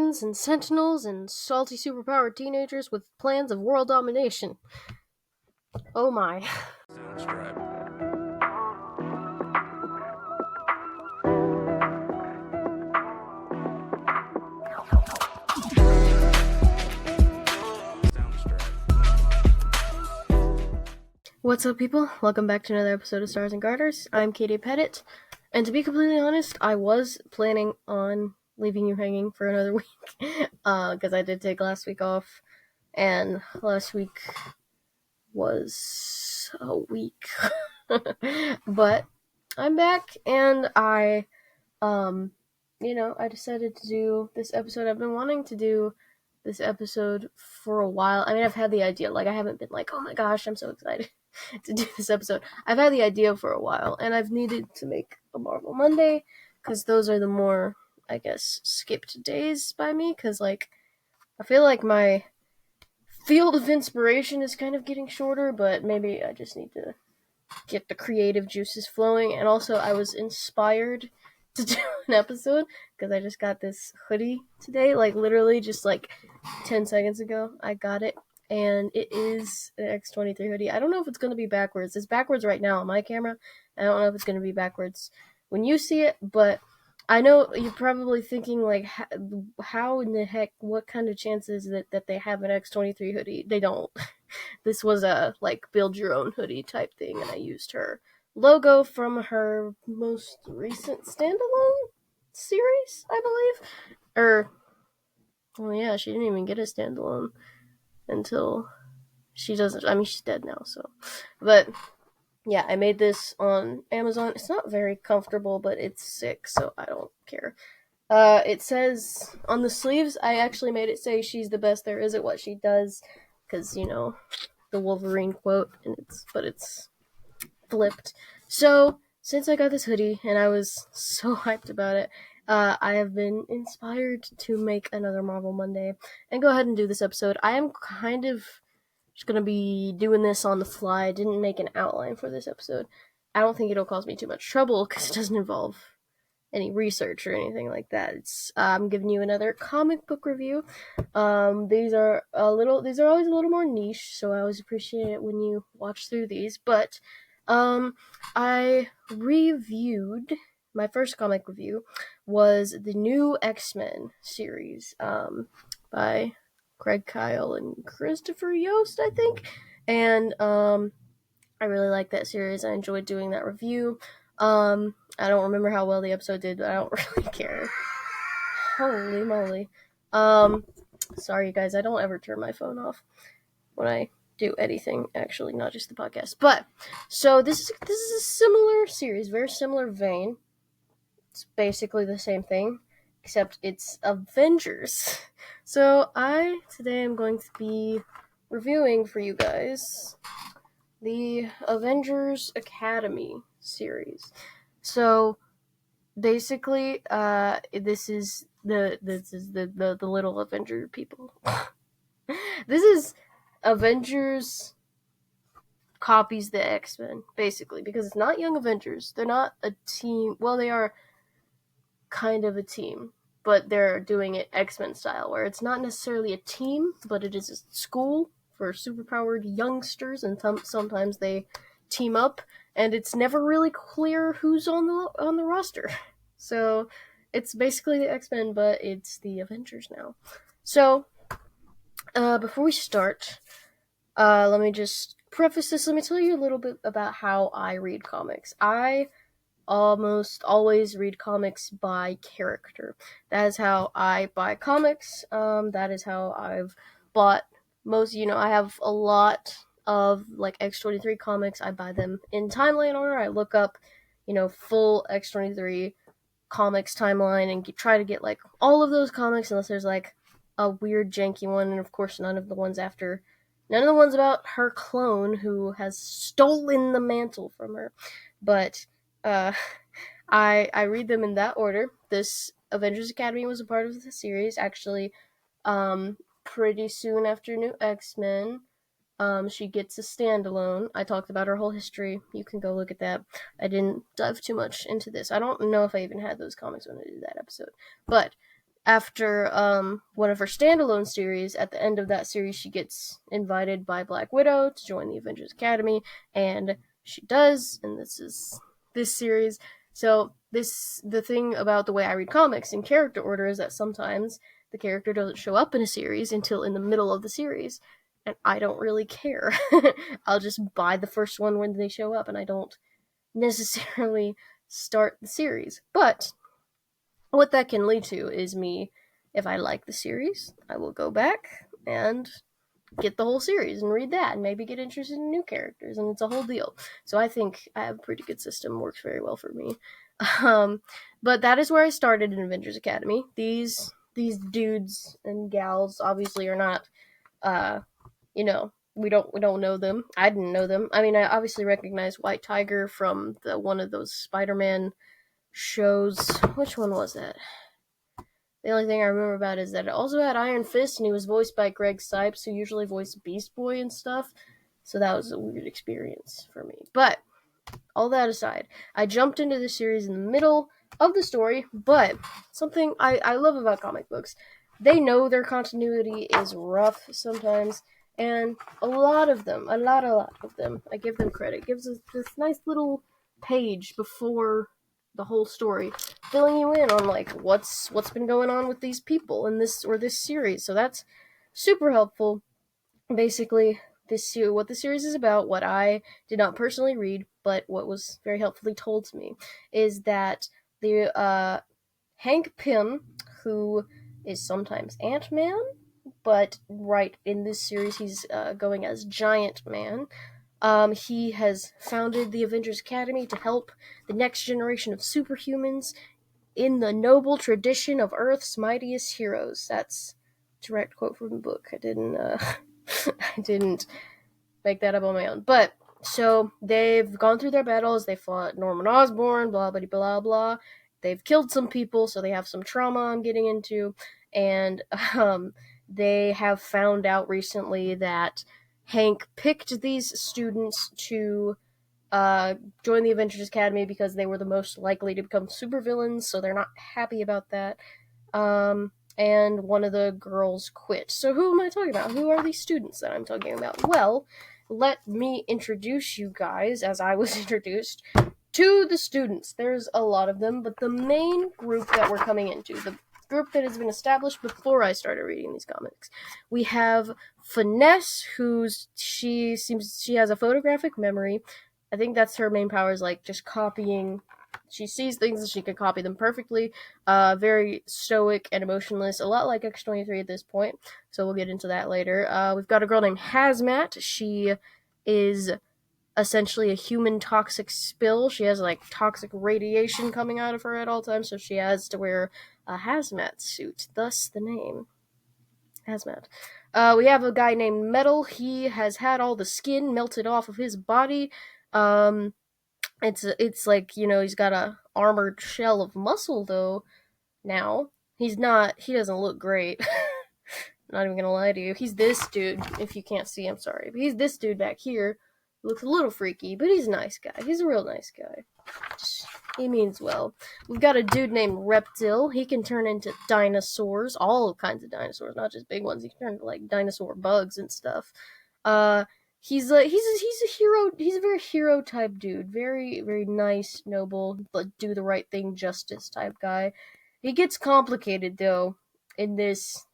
villains and sentinels and salty superpowered teenagers with plans of world domination. Oh my. What's up, people? Welcome back to another episode of Stars and Garters. I'm Katie Pettit, and to be completely honest, I was planning on leaving you hanging for another week, because I did take last week off, and last week was a week. But I'm back, and I decided to do this episode. I've been wanting to do this episode for a while. I mean, I've had the idea, I haven't been like, oh my gosh, I'm so excited to do this episode. I've had the idea for a while, and I've needed to make a Marvel Monday, because those are the more, I guess, skipped days by me, because, I feel like my field of inspiration is kind of getting shorter, but maybe I just need to get the creative juices flowing. And also, I was inspired to do an episode because I just got this hoodie today, literally just 10 seconds ago. I got it, and it is an X-23 hoodie. I don't know if it's going to be backwards. It's backwards right now on my camera. I don't know if it's going to be backwards when you see it, but I know you're probably thinking, how in the heck, what kind of chances that they have an X-23 hoodie? They don't. This was a, build your own hoodie type thing, and I used her logo from her most recent standalone series, I believe. Yeah, she didn't even get a standalone until she doesn't. I mean, she's dead now, so. But yeah, I made this on Amazon. It's not very comfortable, but it's sick, so I don't care. It says on the sleeves, I actually made it say she's the best there is at what she does, because, the Wolverine quote, and it's flipped. So, since I got this hoodie, and I was so hyped about it, I have been inspired to make another Marvel Monday, and go ahead and do this episode. I am kind of just gonna be doing this on the fly. I didn't make an outline for this episode. I don't think it'll cause me too much trouble, because it doesn't involve any research or anything like that. It's I'm giving you another comic book review. These are always a little more niche, so I always appreciate it when you watch through these. But I reviewed, my first comic review was the new X-Men series by Craig Kyle and Christopher Yost, I think. And I really liked that series. I enjoyed doing that review. I don't remember how well the episode did, but I don't really care. Holy moly. Sorry, you guys, I don't ever turn my phone off when I do anything, actually, not just the podcast. But, so this is a similar series, very similar vein. It's basically the same thing, except it's Avengers. So, today am going to be reviewing for you guys the Avengers Academy series. So basically, this is the little Avenger people. This is Avengers copies the X-Men, basically, because it's not Young Avengers. They're not a team. Well, they are kind of a team, but they're doing it X-Men style, where it's not necessarily a team, but it is a school for superpowered youngsters, and sometimes they team up, and it's never really clear who's on the roster. So it's basically the X-Men, but it's the Avengers now. So before we start, let me just preface this. Let me tell you a little bit about how I read comics. I almost always read comics by character. That is how I buy comics. That is how I've bought most, I have a lot of, X-23 comics. I buy them in timeline order. I look up, full X-23 comics timeline and try to get, all of those comics, unless there's, a weird, janky one, and of course none of the ones about her clone who has stolen the mantle from her. But, I read them in that order. This Avengers Academy was a part of the series, actually, pretty soon after New X-Men. She gets a standalone. I talked about her whole history. You can go look at that. I didn't dive too much into this. I don't know if I even had those comics when I did that episode. But after one of her standalone series, at the end of that series, she gets invited by Black Widow to join the Avengers Academy, and she does, and this is this series. So the thing about the way I read comics in character order is that sometimes the character doesn't show up in a series until in the middle of the series, and I don't really care. I'll just buy the first one when they show up, and I don't necessarily start the series. But what that can lead to is me, if I like the series, I will go back and get the whole series and read that and maybe get interested in new characters, and it's a whole deal. So I think I have a pretty good system, works very well for me. But that is where I started in Avengers Academy. These dudes and gals obviously are not we don't know them. I didn't know them. I mean, I obviously recognize White Tiger from one of those Spider-Man shows. Which one was that? The only thing I remember about it is that it also had Iron Fist, and he was voiced by Greg Sipes, who usually voiced Beast Boy and stuff. So that was a weird experience for me. But all that aside, I jumped into the series in the middle of the story, but something I love about comic books, they know their continuity is rough sometimes, and a lot of them, I give them credit, gives us this nice little page before the whole story, filling you in on like what's been going on with these people in this series. So that's super helpful. Basically, what the series is about, what I did not personally read, but what was very helpfully told to me, is that the Hank Pym, who is sometimes Ant-Man, but right in this series he's going as Giant Man. He has founded the Avengers Academy to help the next generation of superhumans in the noble tradition of Earth's mightiest heroes. That's a direct quote from the book. I didn't make that up on my own. But so they've gone through their battles. They fought Norman Osborn, blah blah blah blah. They've killed some people, so they have some trauma I'm getting into, and they have found out recently that Hank picked these students to join the Avengers Academy because they were the most likely to become supervillains, so they're not happy about that. And one of the girls quit. So who am I talking about? Who are these students that I'm talking about? Well, let me introduce you guys, as I was introduced, to the students. There's a lot of them, but the main group that we're coming into, the group that has been established before I started reading these comics, we have Finesse, she has a photographic memory. I think that's her main power, is like just copying. She sees things and she can copy them perfectly. Very stoic and emotionless, a lot like X-23 at this point. So we'll get into that later. We've got a girl named Hazmat. She is essentially a human toxic spill. She has like toxic radiation coming out of her at all times, so she has to wear a hazmat suit. Thus the name Hazmat. We have a guy named Metal. He has had all the skin melted off of his body. It's like, he's got a armored shell of muscle though. Now he doesn't look great. Not even gonna lie to you. He's this dude. If you can't see, I'm sorry, but he's this dude back here. Looks a little freaky, but he's a nice guy. He's a real nice guy. He means well. We've got a dude named Reptile. He can turn into dinosaurs, all kinds of dinosaurs, not just big ones. He can turn into like dinosaur bugs and stuff. He's a hero. He's a very hero type dude. Very, very nice, noble, but do the right thing, justice type guy. He gets complicated though in this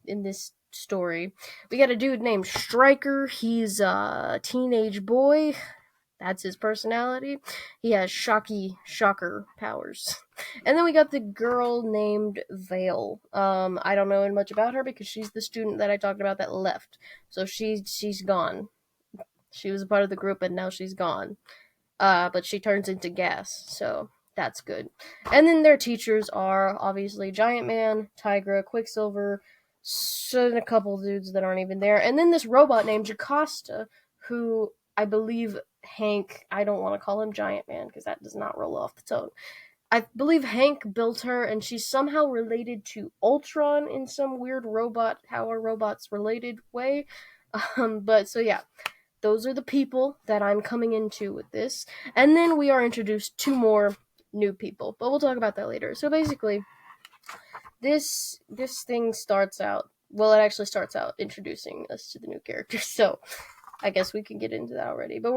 story. We got a dude named Stryker. He's a teenage boy. That's his personality. He has shocker powers. And then we got the girl named Vale. I don't know much about her because she's the student that I talked about that left. So she's gone. She was a part of the group and now she's gone. But she turns into gas, so that's good. And then their teachers are obviously Giant Man, Tigra, Quicksilver, and a couple dudes that aren't even there. And then this robot named Jocasta, who I believe Hank, I don't want to call him Giant Man because that does not roll off the tongue. I believe Hank built her, and she's somehow related to Ultron in some weird robot, how are robots related way. But so yeah, those are the people that I'm coming into with this. And then we are introduced to more new people, but we'll talk about that later. So basically, this thing starts out. Well, it actually starts out introducing us to the new characters. So I guess we can get into that already. But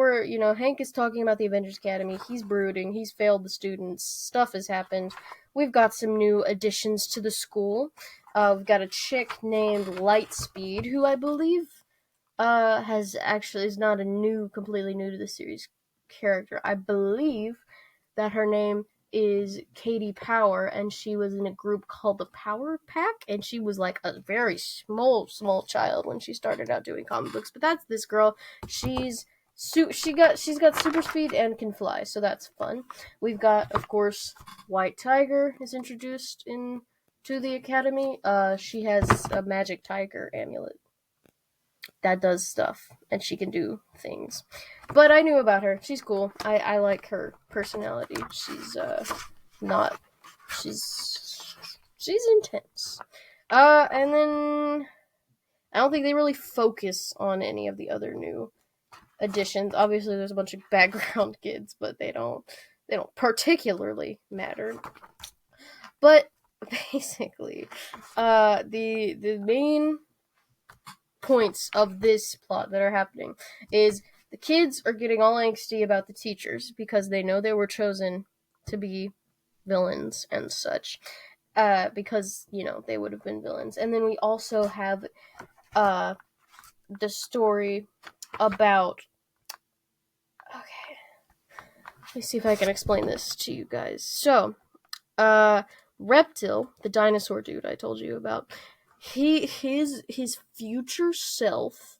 Hank is talking about the Avengers Academy. He's brooding. He's failed the students. Stuff has happened. We've got some new additions to the school. We've got a chick named Lightspeed, who I believe is not completely new to the series character. I believe that her name is Katie Power, and she was in a group called the Power Pack, and she was like a very small child when she started out doing comic books. But that's this girl. She's she's got super speed and can fly, so that's fun. We've got, of course, White Tiger is introduced to the academy. She has a magic tiger amulet that does stuff, and she can do things. But I knew about her. She's cool. I like her personality. She's not she's intense. And then I don't think they really focus on any of the other new additions. Obviously there's a bunch of background kids, but they don't particularly matter. But basically, the main points of this plot that are happening is the kids are getting all angsty about the teachers because they know they were chosen to be villains and such, because they would have been villains. And then we also have the story about, okay, let me see if I can explain this to you guys. So Reptile, the dinosaur dude I told you about, his future self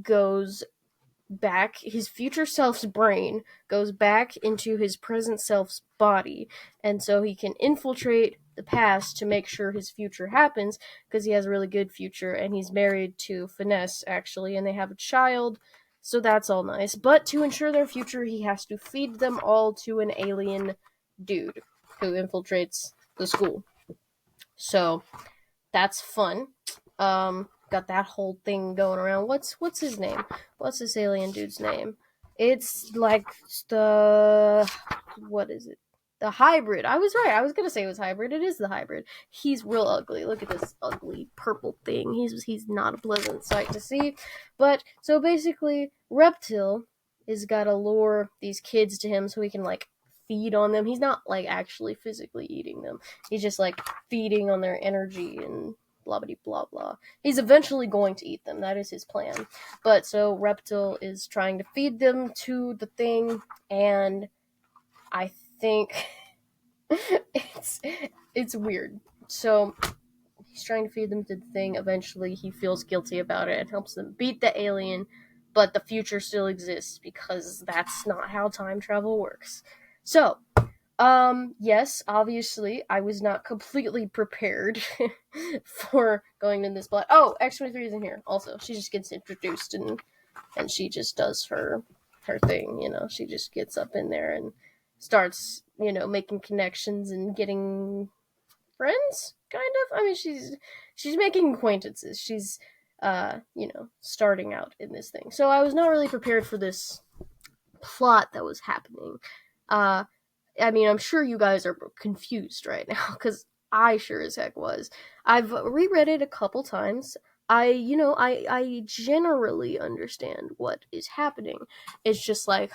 goes back, his future self's brain goes back into his present self's body, and so he can infiltrate the past to make sure his future happens, because he has a really good future, and he's married to Finesse, actually, and they have a child, so that's all nice. But to ensure their future, he has to feed them all to an alien dude who infiltrates the school. So that's fun. Got that whole thing going around. What's his name? What's this alien dude's name? It's like what is it? The hybrid. I was right. I was gonna say it was hybrid. It is the hybrid. He's real ugly. Look at this ugly purple thing. He's not a pleasant sight to see. But so basically, Reptile is gotta lure these kids to him so he can like feed on them. He's not like actually physically eating them. He's just like feeding on their energy and blah blah blah blah. He's eventually going to eat them. That is his plan. But so Reptile is trying to feed them to the thing, and I think it's weird. So he's trying to feed them to the thing. Eventually he feels guilty about it and helps them beat the alien, but the future still exists because that's not how time travel works. So yes, obviously, I was not completely prepared for going in this plot. Oh, X-23 is in here, also. She just gets introduced, and she just does her thing, She just gets up in there and starts, making connections and getting friends, kind of. I mean, she's making acquaintances. She's, starting out in this thing. So I was not really prepared for this plot that was happening. I mean, I'm sure you guys are confused right now, because I sure as heck was. I've reread it a couple times. I generally understand what is happening. It's just like,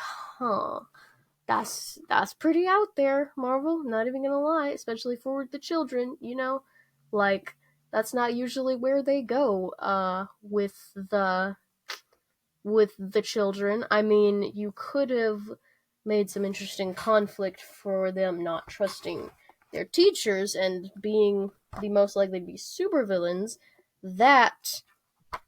that's pretty out there, Marvel. Not even gonna lie, especially for the children. Like that's not usually where they go. With the children. I mean, you could have made some interesting conflict for them not trusting their teachers and being the most likely to be supervillains. That,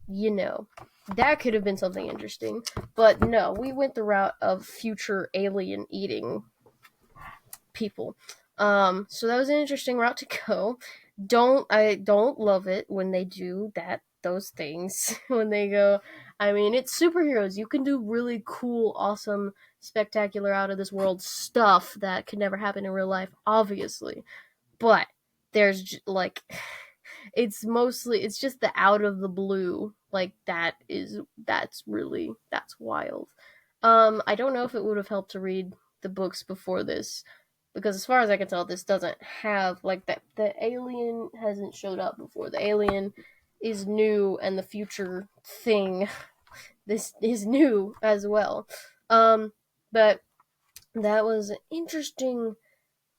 that could have been something interesting. But no, we went the route of future alien eating people. So that was an interesting route to go. I don't love it when they do those things when they go. I mean, it's superheroes. You can do really cool, awesome, spectacular, out of this world stuff that could never happen in real life, obviously. But there's like, it's just the out of the blue. Like that's wild. I don't know if it would have helped to read the books before this, because as far as I can tell, this doesn't have like that. The alien hasn't showed up before. The alien is new, and the future thing this is new as well. But that was an interesting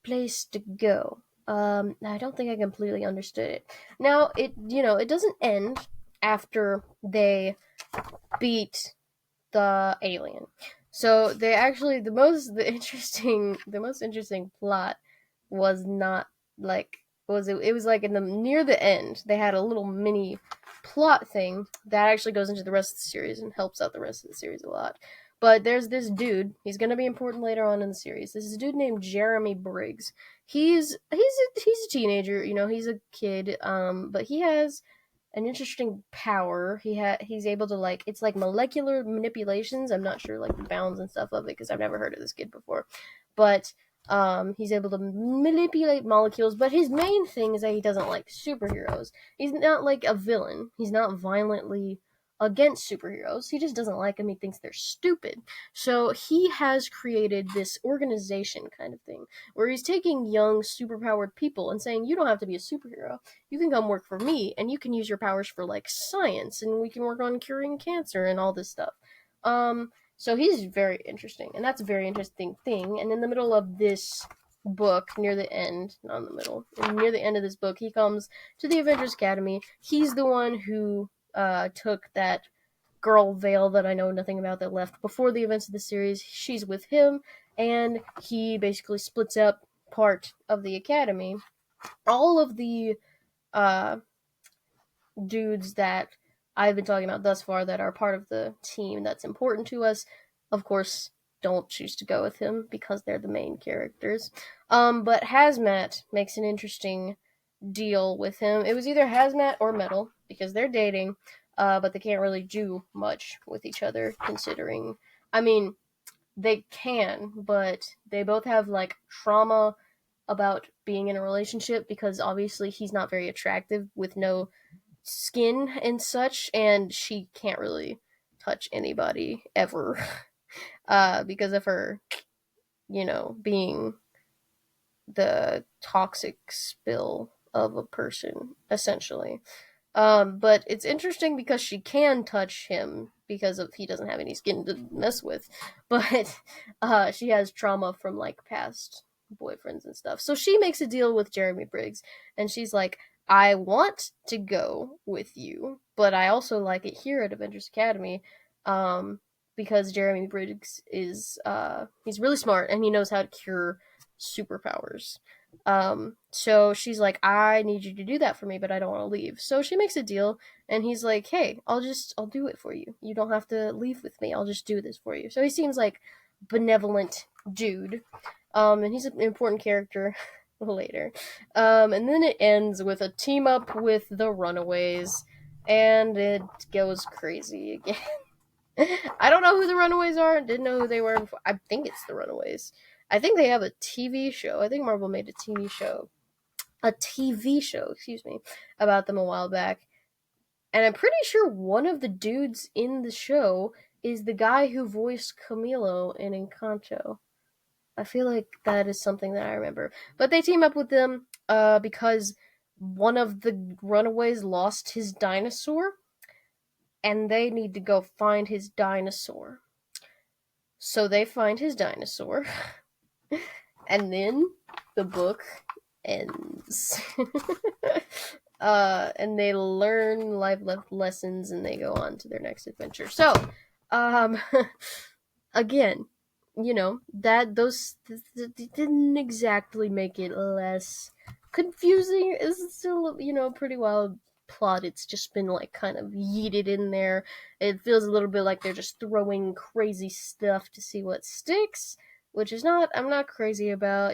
place to go. I don't think I completely understood it. Now it doesn't end after they beat the alien. So they actually the most interesting plot was not like it was like in the near the end they had a little mini plot thing that actually goes into the rest of the series and helps out the rest of the series a lot. But there's this dude. He's gonna be important later on in the series. This is a dude named Jeremy Briggs. He's a teenager. He's a kid. But he has an interesting power. He's able to it's like molecular manipulations. I'm not sure like the bounds and stuff of it because I've never heard of this kid before, but he's able to manipulate molecules. But his main thing is that he doesn't like superheroes. He's not like a villain. He's not violently against superheroes. He just doesn't like them. He thinks they're stupid. So he has created this organization kind of thing where he's taking young superpowered people and saying, you don't have to be a superhero. You can come work for me and you can use your powers for like science and we can work on curing cancer and all this stuff. So he's very interesting, and that's a very interesting thing. And in the middle of this book, near the end, not in the middle, near the end of this book, he comes to the Avengers Academy. He's the one who took that girl Vale that I know nothing about that left before the events of the series. She's with him, and he basically splits up part of the academy. All of the dudes that I've been talking about thus far that are part of the team that's important to us, of course, don't choose to go with him because they're the main characters. But Hazmat makes an interesting deal with him. It was either Hazmat or Metal because they're dating, but they can't really do much with each other considering. I mean, they can, but they both have like trauma about being in a relationship because obviously he's not very attractive with no skin and such, and she can't really touch anybody ever because of her, being the toxic spill of a person, essentially. But it's interesting because she can touch him because of he doesn't have any skin to mess with, but she has trauma from like past boyfriends and stuff. So she makes a deal with Jeremy Briggs, and she's like, I want to go with you, but I also like it here at Avengers Academy, because Jeremy Briggs is he's really smart and he knows how to cure superpowers. So she's like, I need you to do that for me, but I don't want to leave. So she makes a deal, and he's like, hey, I'll do it for you. You don't have to leave with me. I'll just do this for you. So he seems like benevolent dude. And he's an important character later. And then it ends with a team up with the Runaways, and it goes crazy again. I don't know who the Runaways are. Didn't know who they were before. I think it's the Runaways. I think they have a TV show. I think Marvel made a TV show, excuse me, about them a while back. And I'm pretty sure one of the dudes in the show is the guy who voiced Camilo in Encanto. I feel like that is something that I remember. But they team up with them because one of the Runaways lost his dinosaur, and they need to go find his dinosaur. So they find his dinosaur, and then the book ends. And they learn life lessons, and they go on to their next adventure. So, again, that those didn't exactly make it less confusing. It's still, pretty wild plot. It's just been like kind of yeeted in there. It feels a little bit like they're just throwing crazy stuff to see what sticks, which is not. I'm not crazy about.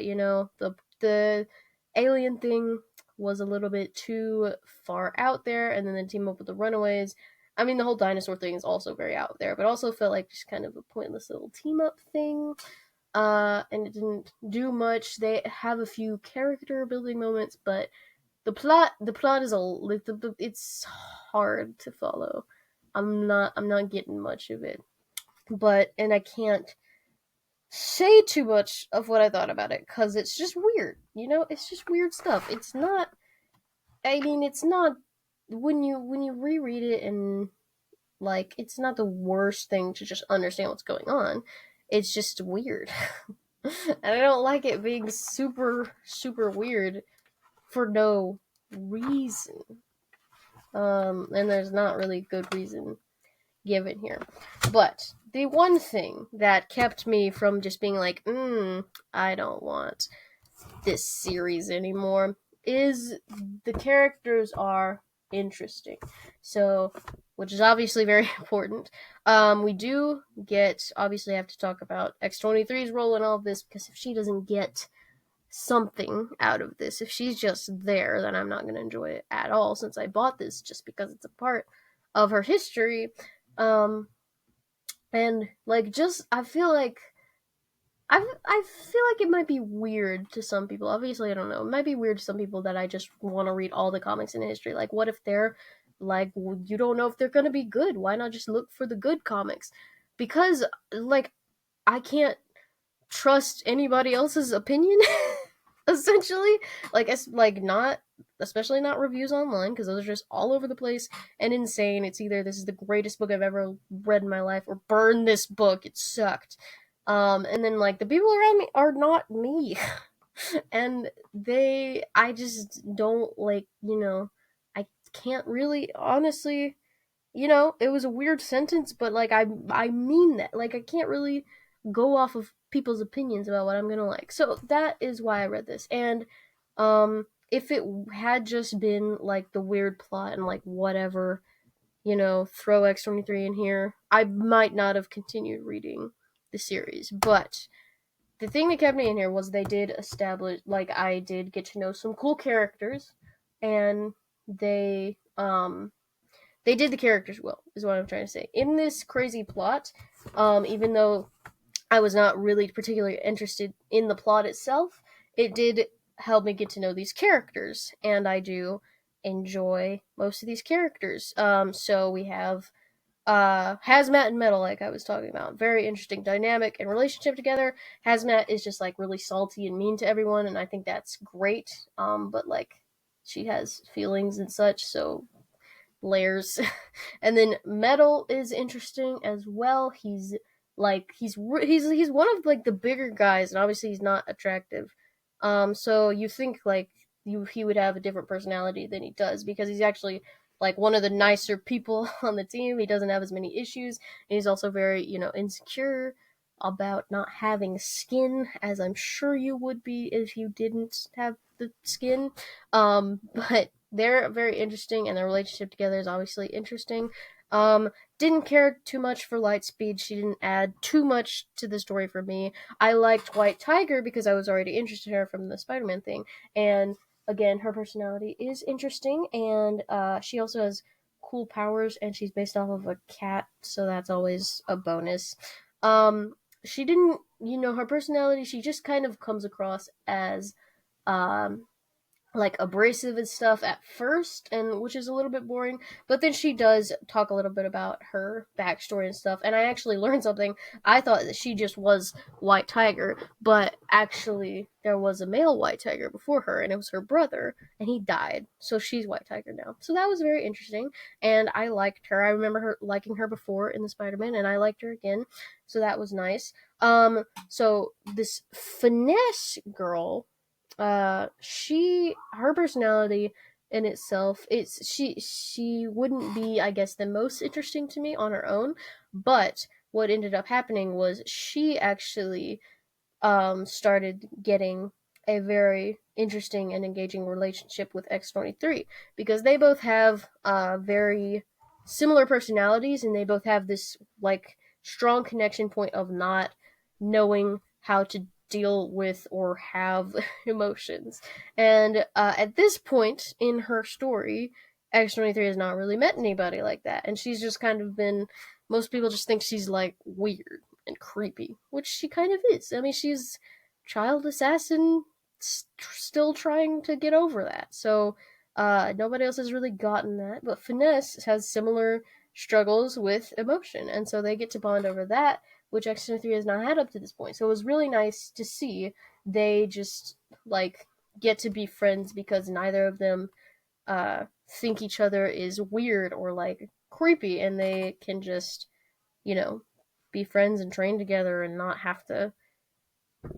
The alien thing was a little bit too far out there, and then they team up with the Runaways. I mean, the whole dinosaur thing is also very out there, but also felt like just kind of a pointless little team up thing. And it didn't do much. They have a few character building moments, but the plot is it's hard to follow. I'm not getting much of it, and I can't say too much of what I thought about it, because it's just weird. It's just weird stuff. It's not. I mean, it's not when you reread it, and like, it's not the worst thing to just understand what's going on. It's just weird. And I don't like it being super, super weird for no reason. And there's not really good reason given here. But the one thing that kept me from just being like, I don't want this series anymore, is the characters are interesting. So, which is obviously very important. We do obviously have to talk about X-23's role in all of this, because if she doesn't get something out of this, if she's just there, then I'm not going to enjoy it at all, since I bought this just because it's a part of her history. And like, just I feel like it might be weird to some people. Obviously, I don't know. It might be weird to some people that I just want to read all the comics in history. Like, what if they're like, you don't know if they're gonna be good? Why not just look for the good comics? Because like, I can't trust anybody else's opinion. Essentially, not, especially not reviews online, because those are just all over the place and insane. It's either this is the greatest book I've ever read in my life, or burn this book, it sucked. And then like, the people around me are not me. And I just don't like, I can't really, honestly, it was a weird sentence, but like, I mean that. Like, I can't really go off of people's opinions about what I'm gonna like. So that is why I read this. And if it had just been like the weird plot and like whatever, throw X-23 in here, I might not have continued reading the series. But the thing that kept me in here was they did establish, like, I did get to know some cool characters, and they did the characters well, is what I'm trying to say. In this crazy plot, even though I was not really particularly interested in the plot itself, it did help me get to know these characters, and I do enjoy most of these characters. So we have Hazmat and Metal, like I was talking about. Very interesting dynamic and relationship together. Hazmat is just like really salty and mean to everyone, and I think that's great. But like, she has feelings and such, so layers. And then Metal is interesting as well. He's one of like the bigger guys, and obviously he's not attractive. So you think like he would have a different personality than he does, because he's actually like one of the nicer people on the team. He doesn't have as many issues, and he's also very, insecure about not having skin, as I'm sure you would be if you didn't have the skin. But they're very interesting, and their relationship together is obviously interesting. Didn't care too much for Lightspeed. She didn't add too much to the story for me. I liked White Tiger because I was already interested in her from the Spider-Man thing, and again, her personality is interesting, and she also has cool powers, and she's based off of a cat, so that's always a bonus. She didn't, her personality, she just kind of comes across as like abrasive and stuff at first, and which is a little bit boring, but then she does talk a little bit about her backstory and stuff, and I actually learned something. I thought that she just was White Tiger, but actually there was a male White Tiger before her, and it was her brother, and he died, so she's White Tiger now. So that was very interesting, and I liked her. I remember her liking her before in the Spider-Man, and I liked her again, so that was nice. So this Finesse girl, her personality in itself, she wouldn't be, I guess, the most interesting to me on her own, but what ended up happening was she actually started getting a very interesting and engaging relationship with X-23, because they both have very similar personalities, and they both have this like strong connection point of not knowing how to deal with or have emotions. And at this point in her story, X-23 has not really met anybody like that, and she's just kind of been, most people just think she's like weird and creepy, which she kind of is. I mean, she's child assassin, still trying to get over that. So nobody else has really gotten that, but Finesse has similar struggles with emotion, and so they get to bond over that, which X-Men 3 has not had up to this point. So it was really nice to see they just, like, get to be friends because neither of them think each other is weird or, like, creepy, and they can just, you know, be friends and train together and not have to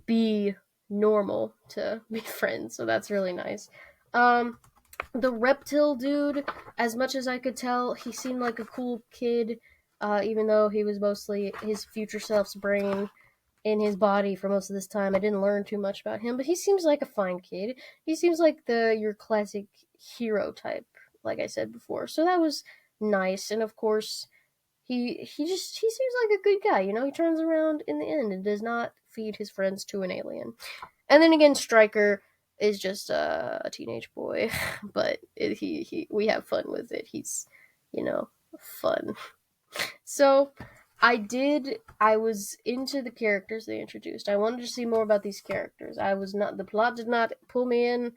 be normal to be friends. So that's really nice. The reptile dude, as much as I could tell, he seemed like a cool kid, even though he was mostly his future self's brain in his body for most of this time. I didn't learn too much about him, but he seems like a fine kid. He seems like your classic hero type, like I said before. So that was nice, and of course, he seems like a good guy. You know, he turns around in the end and does not feed his friends to an alien. And then again, Stryker is just a teenage boy, but we have fun with it. He's, fun. So I was into the characters they introduced. I wanted to see more about these characters. The plot did not pull me in.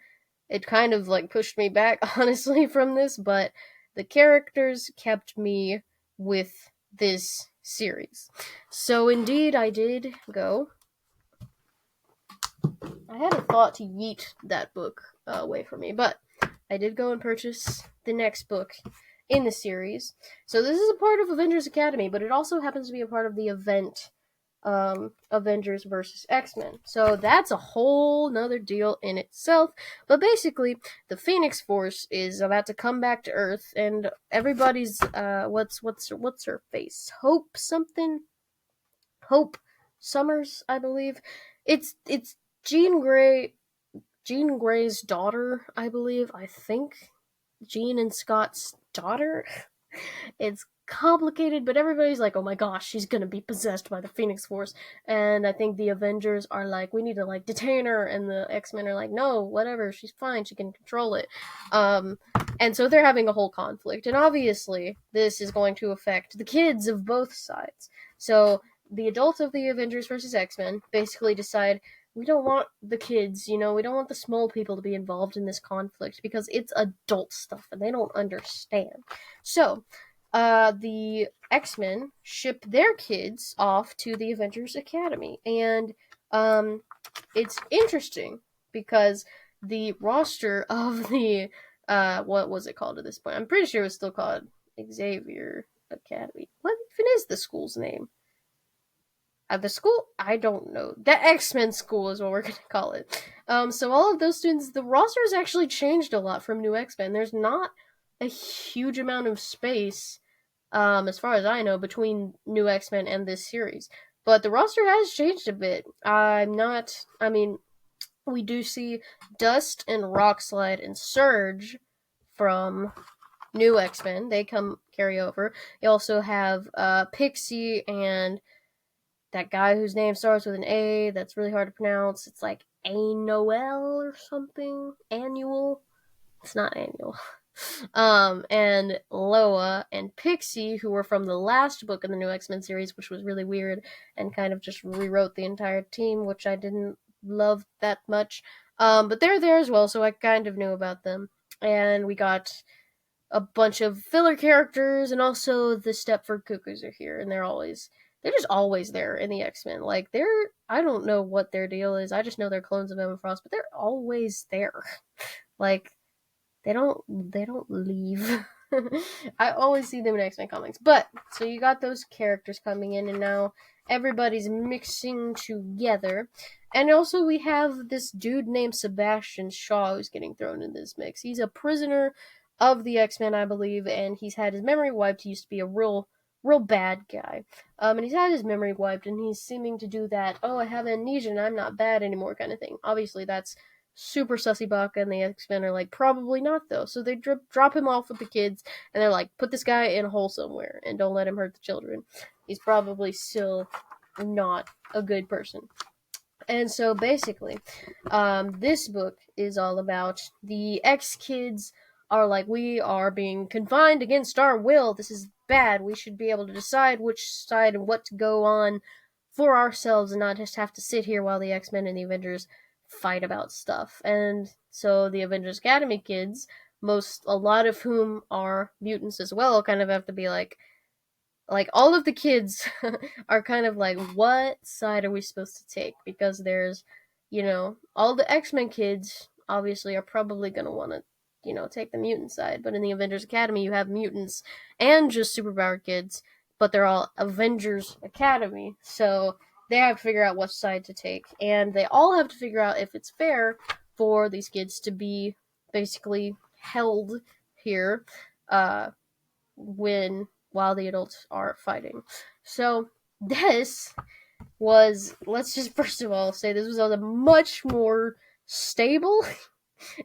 It kind of like pushed me back, honestly, from this, but the characters kept me with this series. So indeed, I did go. I had a thought to yeet that book away from me, but I did go and purchase the next book in the series. So this is a part of Avengers Academy, but it also happens to be a part of the event Avengers versus X-Men. So that's a whole nother deal in itself. But basically, the Phoenix Force is about to come back to Earth, and everybody's what's her face? Hope something? Hope Summers, I believe. It's Jean Grey's daughter, I believe. I think Jean and Scott's daughter. It's complicated, but everybody's like, oh my gosh, she's gonna be possessed by the Phoenix Force. And I think the Avengers are like, we need to like detain her, and the X-Men are like, no, whatever, she's fine, she can control it. And so they're having a whole conflict, and obviously this is going to affect the kids of both sides. So the adults of the Avengers versus X-Men basically decide, we don't want the kids, we don't want the small people to be involved in this conflict because it's adult stuff and they don't understand. So, the X-Men ship their kids off to the Avengers Academy, and it's interesting because the roster of the what was it called at this point? I'm pretty sure it was still called Xavier Academy. What even is the school's name? The school, I don't know. The X-Men school is what we're gonna call it. So all of those students, the roster has actually changed a lot from New X-Men. There's not a huge amount of space, as far as I know, between New X-Men and this series. But the roster has changed a bit. We do see Dust and Rockslide and Surge from New X-Men. They carry over. You also have Pixie and that guy whose name starts with an A that's really hard to pronounce. It's like Noel or something. Annual. It's not annual. And Loa and Pixie, who were from the last book in the New X-Men series, which was really weird and kind of just rewrote the entire team, which I didn't love that much. But they're there as well, so I kind of knew about them. And we got a bunch of filler characters, and also the Stepford Cuckoos are here, and they're just always there in the X-Men. Like, I don't know what their deal is. I just know they're clones of Emma Frost, but they're always there. Like, they don't leave. I always see them in X-Men comics. But, so you got those characters coming in, and now everybody's mixing together. And also we have this dude named Sebastian Shaw who's getting thrown in this mix. He's a prisoner of the X-Men, I believe, and he's had his memory wiped. He used to be a real bad guy. And he's had his memory wiped, and he's seeming to do that, oh, I have amnesia and I'm not bad anymore kind of thing. Obviously, that's super sussy buck, and the X-Men are like, probably not, though. So they drop him off with the kids, and they're like, put this guy in a hole somewhere, and don't let him hurt the children. He's probably still not a good person. And so basically, this book is all about the X-Kids are like, we are being confined against our will. This is bad. We should be able to decide which side and what to go on for ourselves and not just have to sit here while the X-Men and the Avengers fight about stuff. And so the Avengers Academy kids, a lot of whom are mutants as well, kind of have to be like, like all of the kids are kind of like, what side are we supposed to take? Because there's, all the X-Men kids obviously are probably going to want to, take the mutant side. But in the Avengers Academy, you have mutants and just superpowered kids, but they're all Avengers Academy. So they have to figure out what side to take. And they all have to figure out if it's fair for these kids to be basically held here while the adults are fighting. So this let's just first of all say this was a much more stable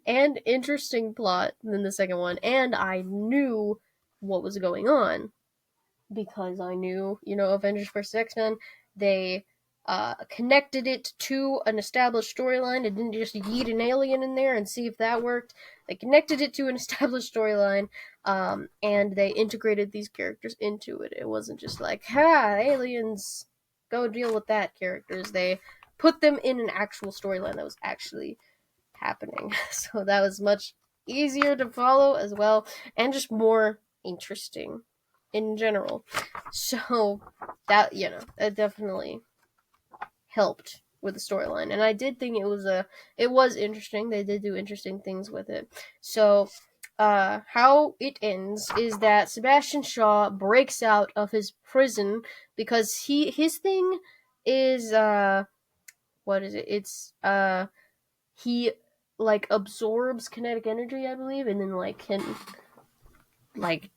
and interesting plot than the second one, and I knew what was going on because I knew, Avengers vs. X-Men, they connected it to an established storyline. It didn't just yeet an alien in there and see if that worked. They connected it to an established storyline, and they integrated these characters into it. It wasn't just like, aliens, go deal with that characters. They put them in an actual storyline that was actually happening. So that was much easier to follow as well, and just more interesting in general. So that it definitely helped with the storyline, and I did think it was interesting. They did do interesting things with it. So how it ends is that Sebastian Shaw breaks out of his prison because his thing is what is it? It's he like absorbs kinetic energy, I believe, and then like can like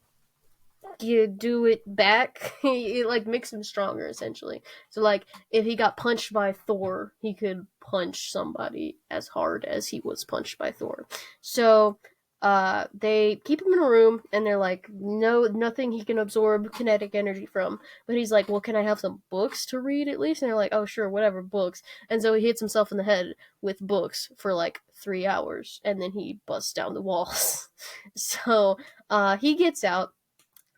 you do it back. It like makes him stronger essentially. So like if he got punched by Thor, he could punch somebody as hard as he was punched by Thor. So they keep him in a room and they're like, no, nothing he can absorb kinetic energy from. But he's like, well, can I have some books to read at least? And they're like, oh sure, whatever, books. And so he hits himself in the head with books for like 3 hours and then he busts down the walls. So he gets out,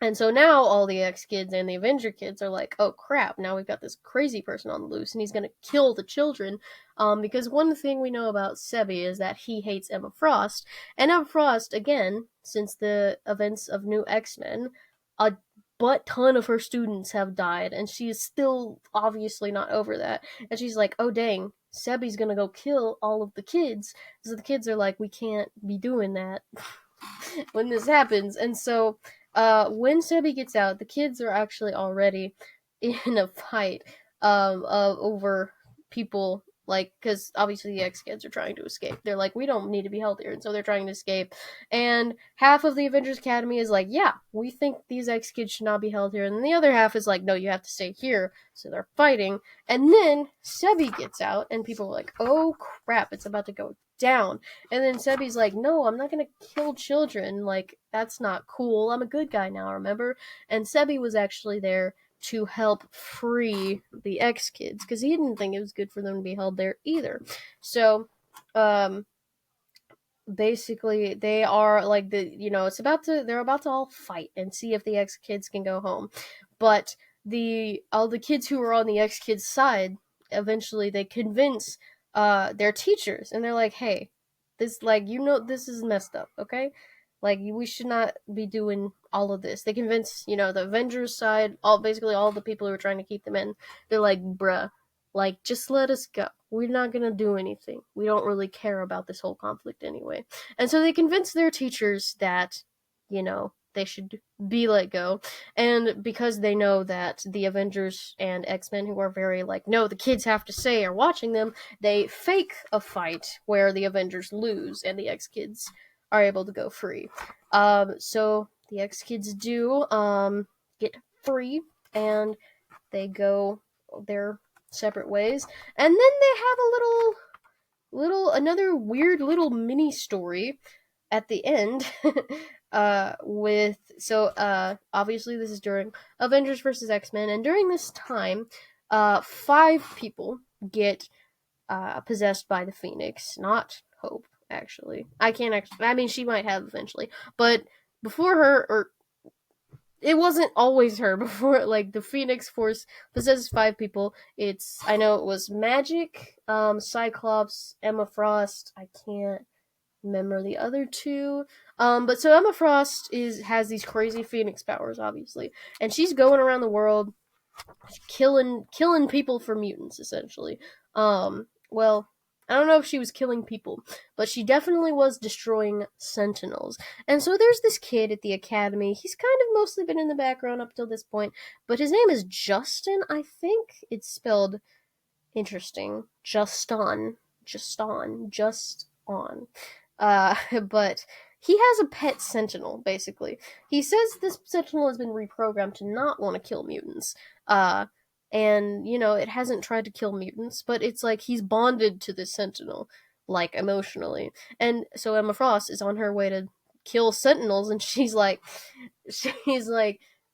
and so now all the X kids and the Avenger kids are like, oh crap, now we've got this crazy person on the loose and he's gonna kill the children. Because one thing we know about Sebi is that he hates Emma Frost. And Emma Frost, again, since the events of New X-Men, a butt ton of her students have died, and she is still obviously not over that. And she's like, oh dang, Sebi's gonna go kill all of the kids. So the kids are like, we can't be doing that when this happens. And so when Sebi gets out, the kids are actually already in a fight over people, like, because obviously the X kids are trying to escape. They're like, we don't need to be held here, and so they're trying to escape. And half of the Avengers Academy is like, yeah, we think these X kids should not be held here, and then the other half is like, no, you have to stay here. So they're fighting, and then Sebi gets out, and people are like, oh crap, it's about to go down. And then Sebi's like, no, I'm not gonna kill children. Like, that's not cool. I'm a good guy now, remember? And Sebi was actually there to help free the X kids because he didn't think it was good for them to be held there either. So, basically they are like they're about to all fight and see if the X kids can go home. But all the kids who are on the X kids side, eventually they convince their teachers, and they're like, hey, this, like, this is messed up, okay? Like, we should not be doing all of this. They convince, the Avengers side, basically all the people who are trying to keep them in. They're like, bruh, like, just let us go. We're not gonna do anything. We don't really care about this whole conflict anyway. And so they convince their teachers that, they should be let go. And because they know that the Avengers and X-Men, who are very like, no, the kids have to stay, are watching them, they fake a fight where the Avengers lose and the X-Kids are able to go free. So the X-Kids do get free, and they go their separate ways. And then they have another weird little mini story at the end. Obviously this is during Avengers vs. X-Men, and during this time, 5 people get possessed by the Phoenix. Not Hope, actually. I mean, she might have eventually, but before her, or it wasn't always her. Before, like, the Phoenix Force possesses 5 people. I know it was Magic, Cyclops, Emma Frost. I can't remember the other 2. But so Emma Frost has these crazy phoenix powers, obviously, and she's going around the world killing people for mutants, essentially. Well, I don't know if she was killing people, but she definitely was destroying Sentinels. And so there's this kid at the academy. He's kind of mostly been in the background up till this point, but his name is Justin. I think it's spelled interesting. Just on. But he has a pet sentinel, basically. He says this sentinel has been reprogrammed to not want to kill mutants. Uh, and, it hasn't tried to kill mutants, but it's like he's bonded to this sentinel, like, emotionally. And so Emma Frost is on her way to kill sentinels, and she's like,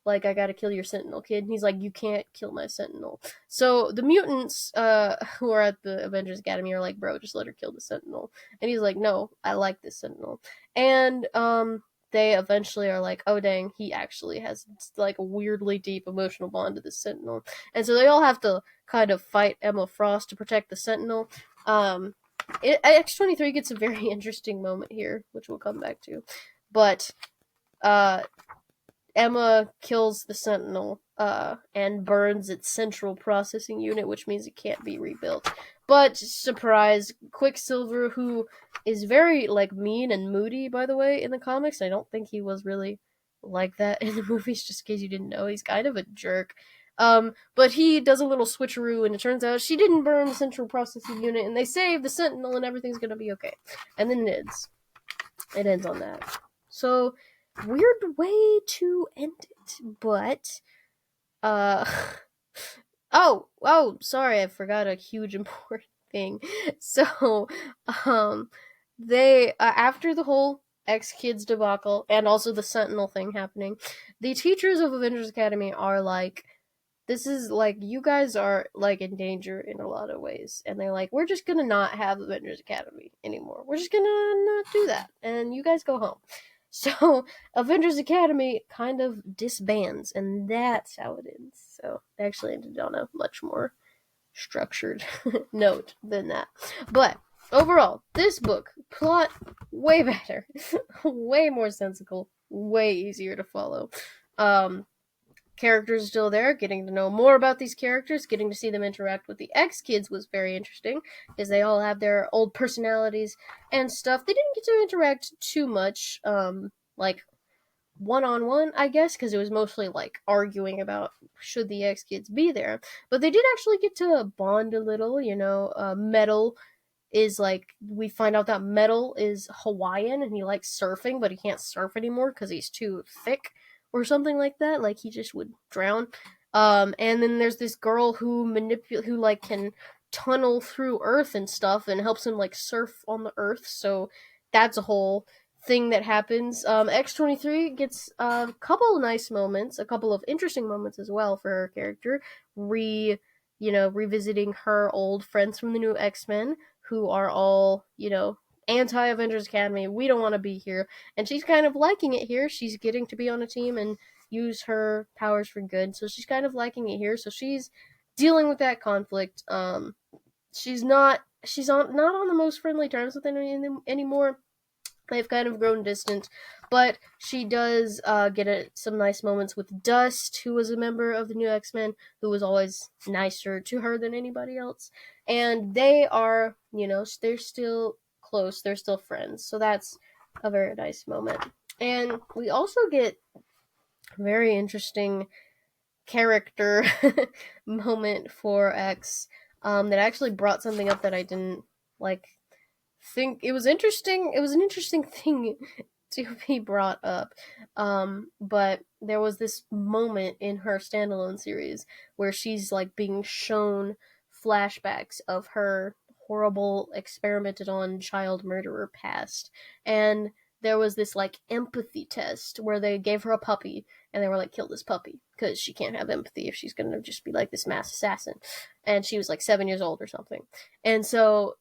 I gotta kill your sentinel, kid. And he's like, you can't kill my sentinel. So the mutants, who are at the Avengers Academy are like, bro, just let her kill the sentinel. And he's like, no, I like this sentinel. And, they eventually are like, oh dang, he actually has like a weirdly deep emotional bond to the sentinel. And so they all have to kind of fight Emma Frost to protect the sentinel. X-23 gets a very interesting moment here, which we'll come back to. But, Emma kills the Sentinel, and burns its central processing unit, which means it can't be rebuilt. But, surprise, Quicksilver, who is very, like, mean and moody, by the way, in the comics. I don't think he was really like that in the movies, just in case you didn't know. He's kind of a jerk. But he does a little switcheroo, and it turns out she didn't burn the central processing unit, and they save the Sentinel, and everything's gonna be okay. And then it ends. It ends on that. So, weird way to end it, but sorry, I forgot a huge important thing. So they after the whole X-Kids debacle and also the Sentinel thing happening, the teachers of Avengers Academy are like, this is like, you guys are like in danger in a lot of ways, and they're like, we're just gonna not have Avengers Academy anymore. We're just gonna not do that, and you guys go home. So Avengers Academy kind of disbands, and that's how it ends. So they actually ended on a much more structured note than that. But overall, this book, plot way better, way more sensible, way easier to follow. Characters are still there, getting to know more about these characters, getting to see them interact with the X-Kids was very interesting, because they all have their old personalities and stuff. They didn't get to interact too much, like, one-on-one, I guess, because it was mostly, like, arguing about should the X-Kids be there. But they did actually get to bond a little, Metal is, like, we find out that Metal is Hawaiian, and he likes surfing, but he can't surf anymore because he's too thick, or something like that. Like, he just would drown. And then there's this girl who like, can tunnel through Earth and stuff, and helps him, like, surf on the Earth. So that's a whole thing that happens. X-23 gets a couple nice moments, a couple of interesting moments as well for her character. Revisiting her old friends from the new X-Men, who are all, anti-Avengers Academy. We don't want to be here. And she's kind of liking it here. She's getting to be on a team and use her powers for good. So she's kind of liking it here. So she's dealing with that conflict. She's not on the most friendly terms with them anymore. They've kind of grown distant, but she does get some nice moments with Dust, who was a member of the new X-Men, who was always nicer to her than anybody else. And they are, they're still close, they're still friends, so that's a very nice moment. And we also get a very interesting character moment for X, that actually brought something up that I didn't, think it was interesting. It was an interesting thing to be brought up. But there was this moment in her standalone series where she's, like, being shown flashbacks of her horrible experimented on child murderer past. And there was this, like, empathy test where they gave her a puppy and they were like, kill this puppy because she can't have empathy if she's gonna just be like this mass assassin. And she was like 7 years old or something. And so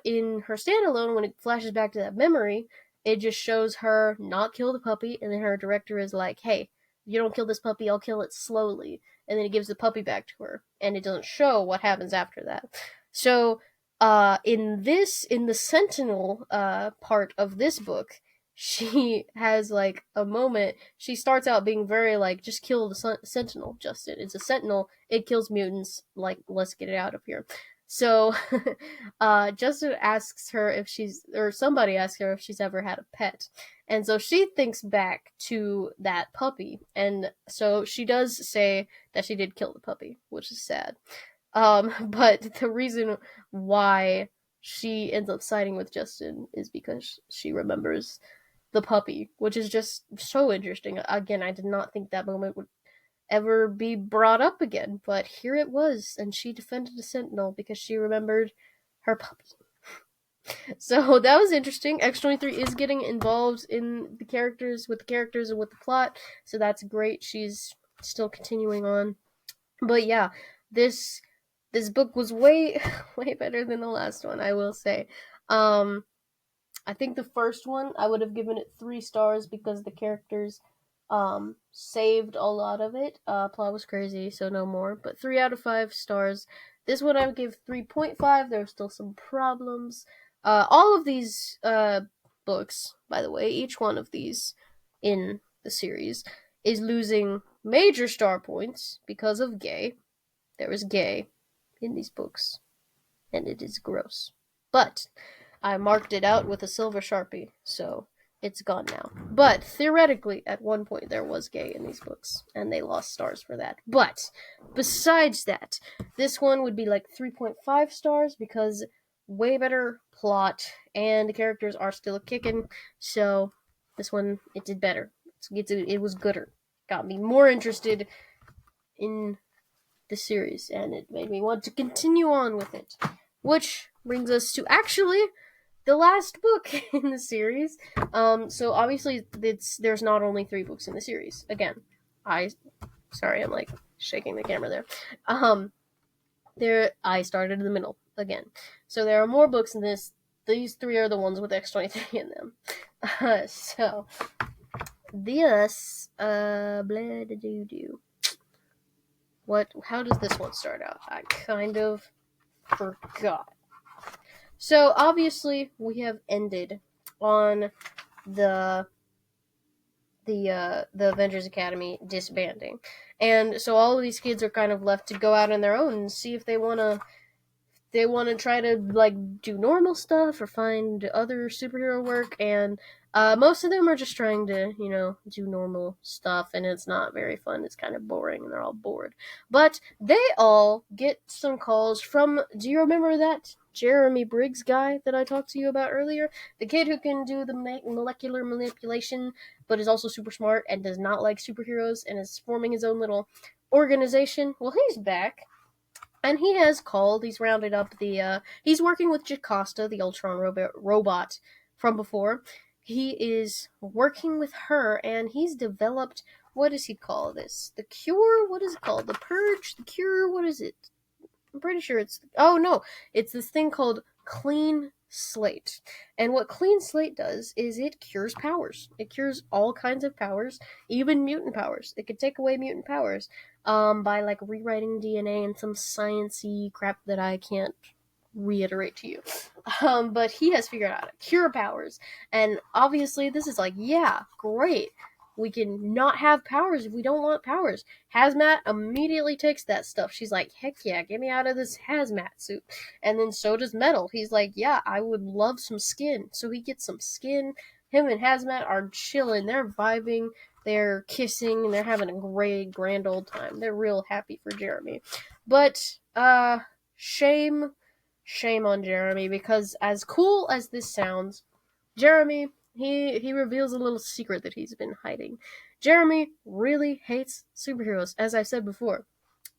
in her standalone, when it flashes back to that memory, it just shows her not kill the puppy, and then her director is like, hey, if you don't kill this puppy, I'll kill it slowly. And then it gives the puppy back to her, and it doesn't show what happens after that. So in the Sentinel part of this book, she has like a moment. She starts out being very like, just kill the sentinel, Justin. It's a sentinel. It kills mutants. Like, let's get it out of here. So, Justin asks her if she's, or somebody asks her if she's ever had a pet. And so she thinks back to that puppy. And so she does say that she did kill the puppy, which is sad. But the reason why she ends up siding with Justin is because she remembers the puppy, which is just so interesting. Again, I did not think that moment would ever be brought up again, but here it was, and she defended the Sentinel because she remembered her puppy. So that was interesting. X-23 is getting involved in the characters, with the characters and with the plot, so that's great. She's still continuing on. But yeah, this book was way way better than the last one, I will say. I think the first one I would have given it 3 stars because the characters saved a lot of it. Plot was crazy, so no more. But 3 out of 5 stars. This one I would give 3.5. There are still some problems. All of these books, by the way, each one of these in the series is losing major star points because of gay. There is gay in these books, and it is gross. But I marked it out with a silver Sharpie, so it's gone now. But theoretically, at one point, there was gay in these books, and they lost stars for that. But besides that, this one would be like 3.5 stars because way better plot, and the characters are still kicking, so this one, it did better. It was gooder. Got me more interested in the series, and it made me want to continue on with it. Which brings us to actually the last book in the series. So obviously there's not only 3 books in the series. Again, I'm like shaking the camera there. I started in the middle again. So there are more books in this. These 3 are the ones with X-23 in them. So this how does this one start out? I kind of forgot. So obviously we have ended on the Avengers Academy disbanding, and so all of these kids are kind of left to go out on their own and see if they want to try to like do normal stuff or find other superhero work, and most of them are just trying to, do normal stuff, and it's not very fun. It's kind of boring, and they're all bored. But they all get some calls from, do you remember that Jeremy Briggs guy that I talked to you about earlier? The kid who can do the molecular manipulation, but is also super smart and does not like superheroes and is forming his own little organization. Well, he's back. And he has called, he's rounded up he's working with Jocasta, the Ultron robot from before. He is working with her, and he's developed, what does he call this? The cure? What is it called? The purge? The cure? What is it? I'm pretty sure it's this thing called Clean Slate. And what Clean Slate does is it cures powers. It cures all kinds of powers, even mutant powers. It could take away mutant powers by like rewriting DNA and some sciencey crap that I can't reiterate to you. But he has figured out how to cure powers. And obviously this is like, yeah, great. We can not have powers if we don't want powers. Hazmat immediately takes that stuff. She's like, heck yeah, get me out of this hazmat suit. And then so does Metal. He's like, yeah, I would love some skin. So he gets some skin. Him and Hazmat are chilling. They're vibing. They're kissing. And they're having a great, grand old time. They're real happy for Jeremy. But, shame on Jeremy, because as cool as this sounds, Jeremy, he reveals a little secret that he's been hiding. Jeremy really hates superheroes, as I said before.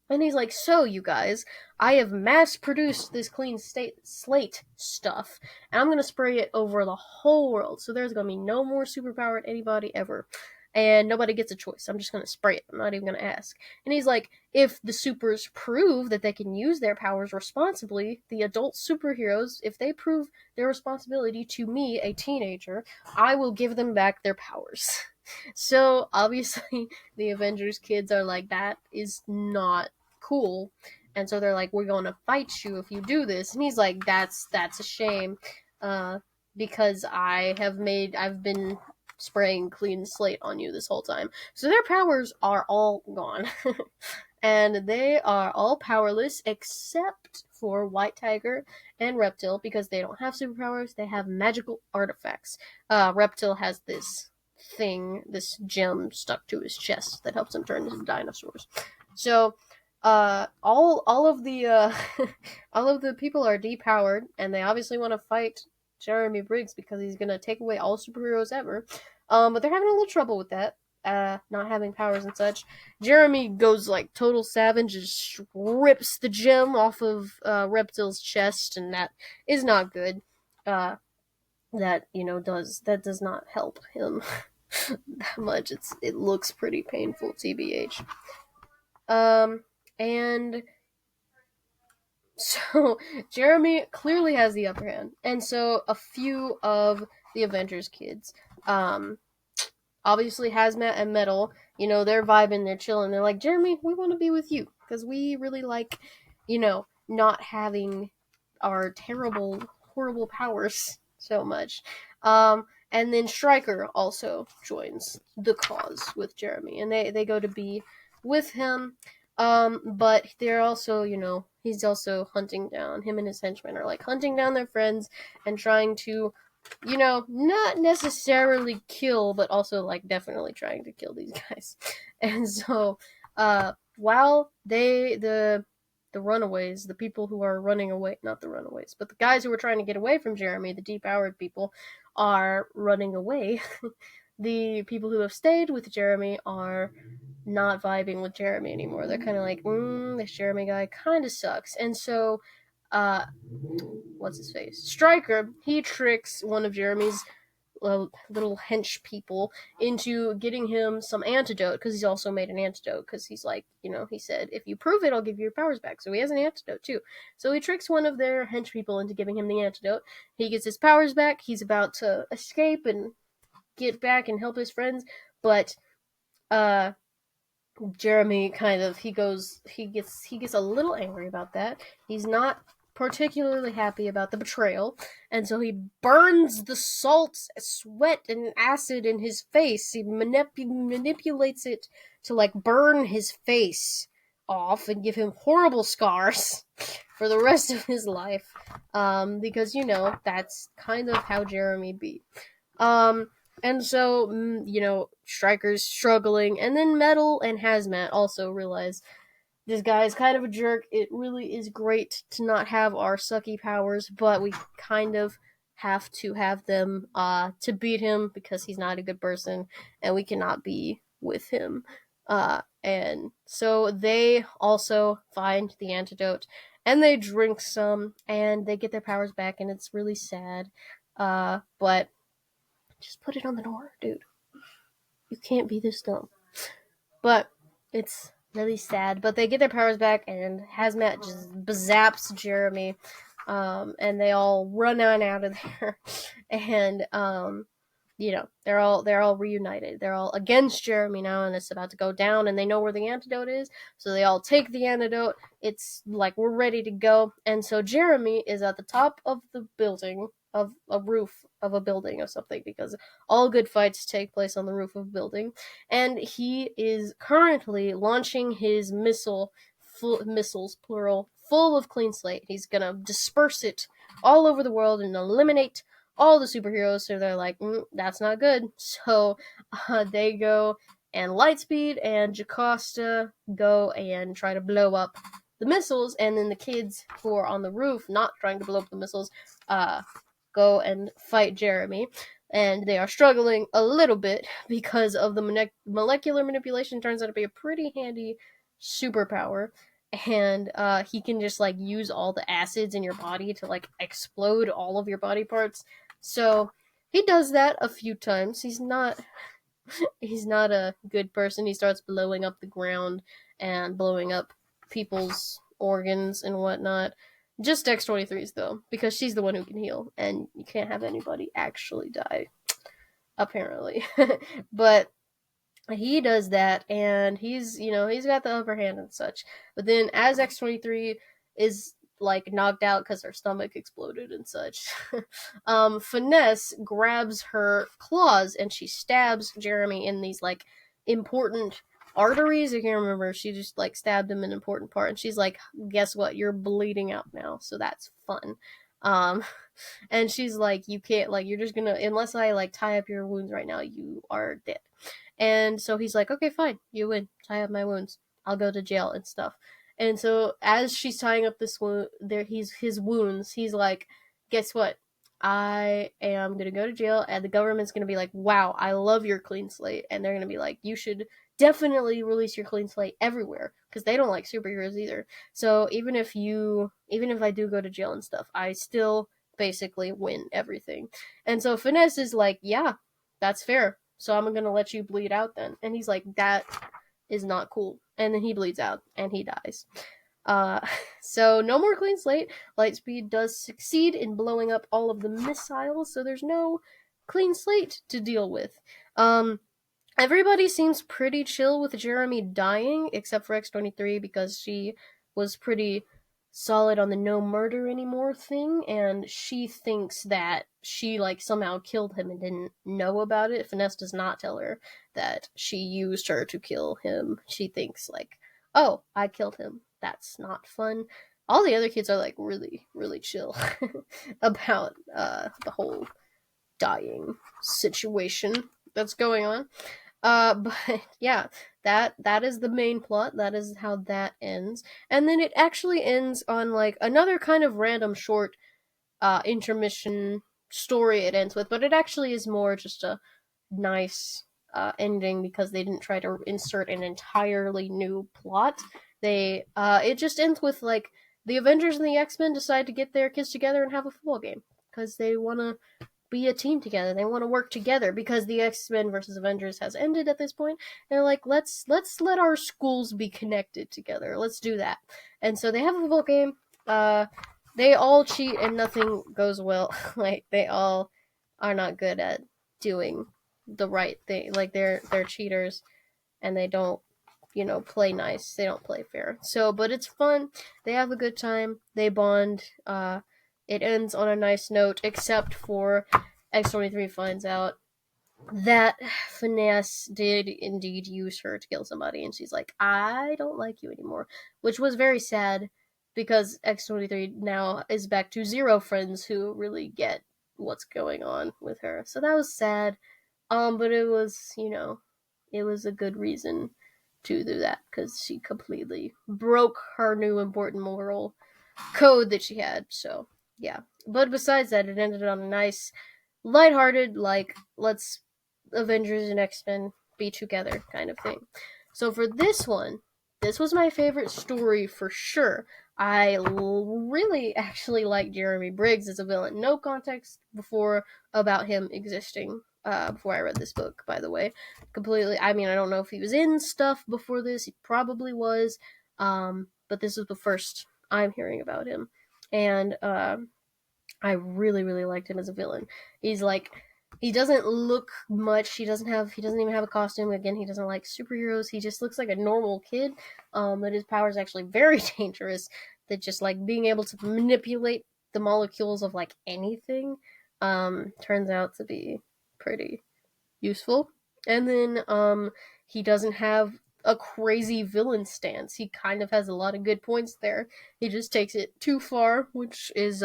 And he's like, so, you guys, I have mass-produced this clean slate stuff, and I'm going to spray it over the whole world, so there's going to be no more superpowered anybody ever. And nobody gets a choice. I'm just going to spray it. I'm not even going to ask. And he's like, if the supers prove that they can use their powers responsibly, the adult superheroes, if they prove their responsibility to me, a teenager, I will give them back their powers. So, obviously, the Avengers kids are like, that is not cool. And so they're like, we're going to fight you if you do this. And he's like, that's a shame. Because I've been spraying clean slate on you this whole time. So their powers are all gone. And they are all powerless except for White Tiger and Reptile because they don't have superpowers. They have magical artifacts. Reptile has this thing, this gem stuck to his chest that helps him turn into dinosaurs. So, all of the all of the people are depowered, and they obviously want to fight Jeremy Briggs because he's gonna take away all superheroes ever. But they're having a little trouble with that. Not having powers and such. Jeremy goes like total savage, just rips the gem off of Reptile's chest, and that is not good. That does not help him that much. It looks pretty painful, tbh. And so Jeremy clearly has the upper hand, and so a few of the Avengers kids, obviously Hazmat and Metal, they're vibing, they're chilling, they're like, Jeremy, we want to be with you because we really like, not having our terrible, horrible powers so much. And then Stryker also joins the cause with Jeremy, and they go to be with him. But they're also, he's also hunting down, him and his henchmen are like hunting down their friends and trying to, not necessarily kill, but also like definitely trying to kill these guys. And so, while the runaways, the people who are running away, not the runaways, but the guys who are trying to get away from Jeremy, the depowered people, are running away, the people who have stayed with Jeremy are not vibing with Jeremy anymore. They're kind of like, this Jeremy guy kind of sucks. And so, what's his face? Stryker, he tricks one of Jeremy's little hench people into getting him some antidote, because he's also made an antidote, because he's like, he said, if you prove it, I'll give you your powers back. So he has an antidote too. So he tricks one of their hench people into giving him the antidote. He gets his powers back. He's about to escape and get back and help his friends, but Jeremy he gets a little angry about that. He's not particularly happy about the betrayal, and so he burns the salt, sweat, and acid in his face. He manipulates it to like burn his face off and give him horrible scars for the rest of his life. Because that's kind of how Jeremy be. And so, Stryker's struggling, and then Metal and Hazmat also realize this guy is kind of a jerk. It really is great to not have our sucky powers, but we kind of have to have them to beat him because he's not a good person, and we cannot be with him. And so they also find the antidote, and they drink some, and they get their powers back, and it's really sad. But just put it on the door, dude. You can't be this dumb. But it's really sad. But they get their powers back, and Hazmat just zaps Jeremy, and they all run on out of there. And they're all reunited. They're all against Jeremy now, and it's about to go down, and they know where the antidote is. So they all take the antidote. It's like we're ready to go, and so Jeremy is at the top of the building. Of a roof of a building or something, because all good fights take place on the roof of a building, and he is currently launching his missiles, plural, full of clean slate. He's gonna disperse it all over the world and eliminate all the superheroes. So they're like, that's not good. So they go, and Lightspeed and Jocasta go and try to blow up the missiles, and then the kids who are on the roof not trying to blow up the missiles go and fight Jeremy, and they are struggling a little bit because of the molecular manipulation. Turns out to be a pretty handy superpower, and he can just like use all the acids in your body to like explode all of your body parts. So he does that a few times. He's not a good person. He starts blowing up the ground and blowing up people's organs and whatnot. Just X-23's, though, because she's the one who can heal, and you can't have anybody actually die, apparently. But he does that, and he's got the upper hand and such. But then, as X-23 is like knocked out because her stomach exploded and such. Finesse grabs her claws and she stabs Jeremy in these like important arteries. I can't remember. She just like stabbed him in an important part, and she's like, "Guess what? You're bleeding out now." So that's fun. Um, and she's like, "You can't like you're just gonna unless I like tie up your wounds right now, you are dead." And so he's like, "Okay, fine, you win. Tie up my wounds. I'll go to jail and stuff." And so as she's tying up this wound, there he's his wounds. He's like, "Guess what? I am gonna go to jail, and the government's gonna be like, wow, I love your clean slate,' and they're gonna be like, you should definitely release your clean slate everywhere because they don't like superheroes either. So even if I do go to jail and stuff, I still basically win everything." And so Finesse is like, "Yeah, that's fair. So I'm gonna let you bleed out then." And he's like, "That is not cool." And then he bleeds out and he dies. Uh, so no more clean slate. Lightspeed does succeed in blowing up all of the missiles, so there's no clean slate to deal with. Everybody seems pretty chill with Jeremy dying, except for X-23 because she was pretty solid on the no murder anymore thing, and she thinks that she like somehow killed him and didn't know about it. Finesse does not tell her that she used her to kill him. She thinks like, "Oh, I killed him. That's not fun." All the other kids are like really, really chill about the whole dying situation that's going on. But yeah, that is the main plot. That is how that ends. And then it actually ends on like another kind of random short intermission story it ends with, but it actually is more just a nice ending because they didn't try to insert an entirely new plot. They it just ends with like the Avengers and the X-Men decide to get their kids together and have a football game because they want to be a team together. They want to work together because the X-Men versus Avengers has ended at this point. They're like, let's let our schools be connected together. Let's do that. And so they have a football game. They all cheat and nothing goes well. Like they all are not good at doing the right thing. Like they're cheaters and they don't play nice. They don't play fair. So, but it's fun. They have a good time. They bond. It ends on a nice note, except for X-23 finds out that Finesse did indeed use her to kill somebody, and she's like, "I don't like you anymore," which was very sad because X-23 now is back to zero friends who really get what's going on with her. So that was sad. But it was, it was a good reason to do that because she completely broke her new important moral code that she had. So yeah, but besides that, it ended on a nice, lighthearted, like let's Avengers and X-Men be together kind of thing. So for this one, this was my favorite story for sure. I really actually like Jeremy Briggs as a villain. No context before about him existing. Before I read this book, by the way, completely. I mean, I don't know if he was in stuff before this. He probably was. But this is the first I'm hearing about him, and I really, really liked him as a villain. He's like, he doesn't look much. He doesn't even have a costume. Again, he doesn't like superheroes. He just looks like a normal kid. But his power is actually very dangerous. That just like being able to manipulate the molecules of like anything, turns out to be pretty useful. And then, he doesn't have a crazy villain stance. He kind of has a lot of good points there. He just takes it too far, which is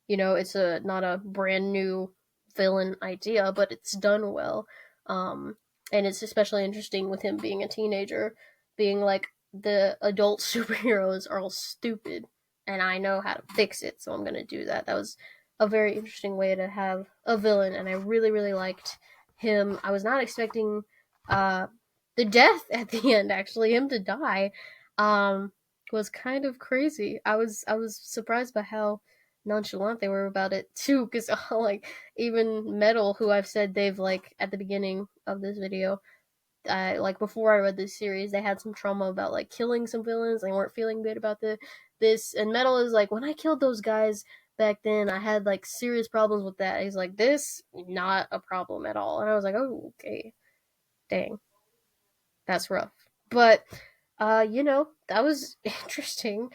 it's not a brand new villain idea, but it's done well. And it's especially interesting with him being a teenager, being like, the adult superheroes are all stupid, and I know how to fix it, so I'm gonna do that. That was a very interesting way to have a villain, and I really, really liked him. I was not expecting the death at the end, actually. Him to die was kind of crazy. I was surprised by how nonchalant they were about it too, because like even Metal, who I've said they've like at the beginning of this video, like before I read this series, they had some trauma about like killing some villains. They weren't feeling good about this, and Metal is like, when I killed those guys back then, I had like serious problems with that. He's like, this not a problem at all, and I was like, oh, okay, dang, that's rough. But that was interesting.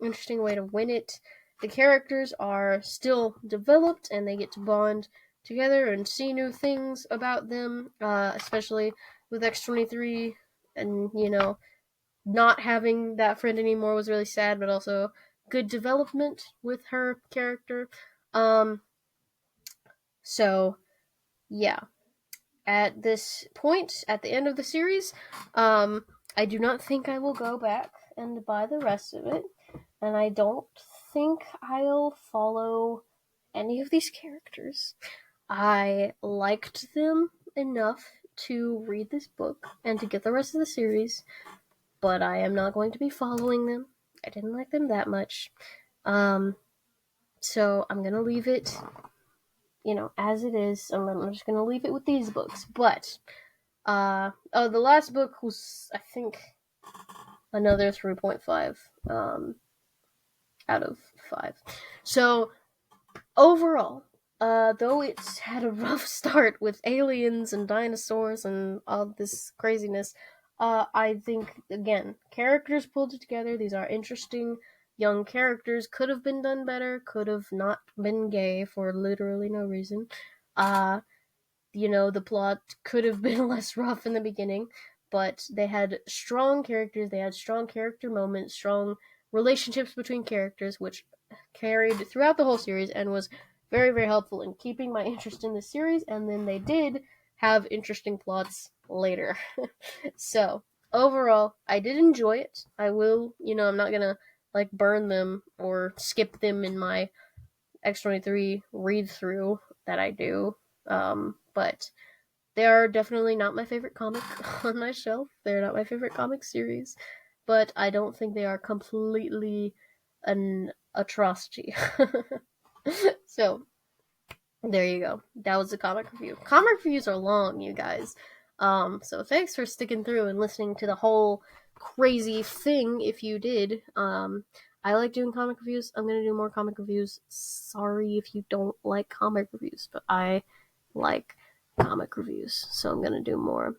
interesting way to win it. The characters are still developed, and they get to bond together and see new things about them, especially with X-23, and, not having that friend anymore was really sad, but also good development with her character. Um, so, yeah. At this point, at the end of the series, I do not think I will go back and buy the rest of it, and I don't think I'll follow any of these characters. I liked them enough to read this book and to get the rest of the series, but I am not going to be following them. I didn't like them that much. So I'm gonna leave it, as it is. I'm just gonna leave it with these books. But the last book was, I think, another 3.5 out of 5. So overall, though it's had a rough start with aliens and dinosaurs and all this craziness, I think, again, characters pulled it together. These are interesting young characters. Could have been done better. Could have not been gay for literally no reason. The plot could have been less rough in the beginning, but they had strong characters. They had strong character moments, strong relationships between characters, which carried throughout the whole series and was very, very helpful in keeping my interest in the series. And then they did have interesting plots later. So overall, I did enjoy it. I will, I'm not gonna burn them or skip them in my X-23 read through that I do. But they are definitely not my favorite comic on my shelf. They're not my favorite comic series, but I don't think they are completely an atrocity. So, there you go. That was the comic review. Comic reviews are long, you guys. So thanks for sticking through and listening to the whole crazy thing if you did. I like doing comic reviews. I'm gonna do more comic reviews. Sorry if you don't like comic reviews, but I like comic reviews, so I'm gonna do more.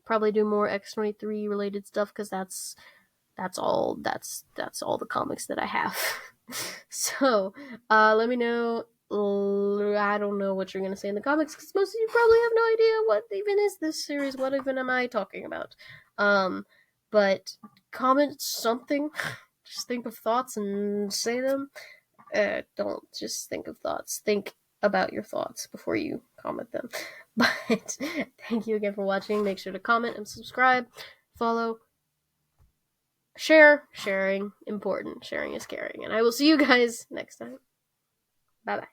Probably do more X-23 related stuff because that's all the comics that I have. So let me know. I don't know what you're gonna say in the comments because most of you probably have no idea what even is this series. What even am I talking about? But comment something. Just think of thoughts and say them. Don't just think of thoughts. Think about your thoughts before you comment them. But thank you again for watching. Make sure to comment and subscribe, follow, share. Sharing important. Sharing is caring. And I will see you guys next time. Bye bye.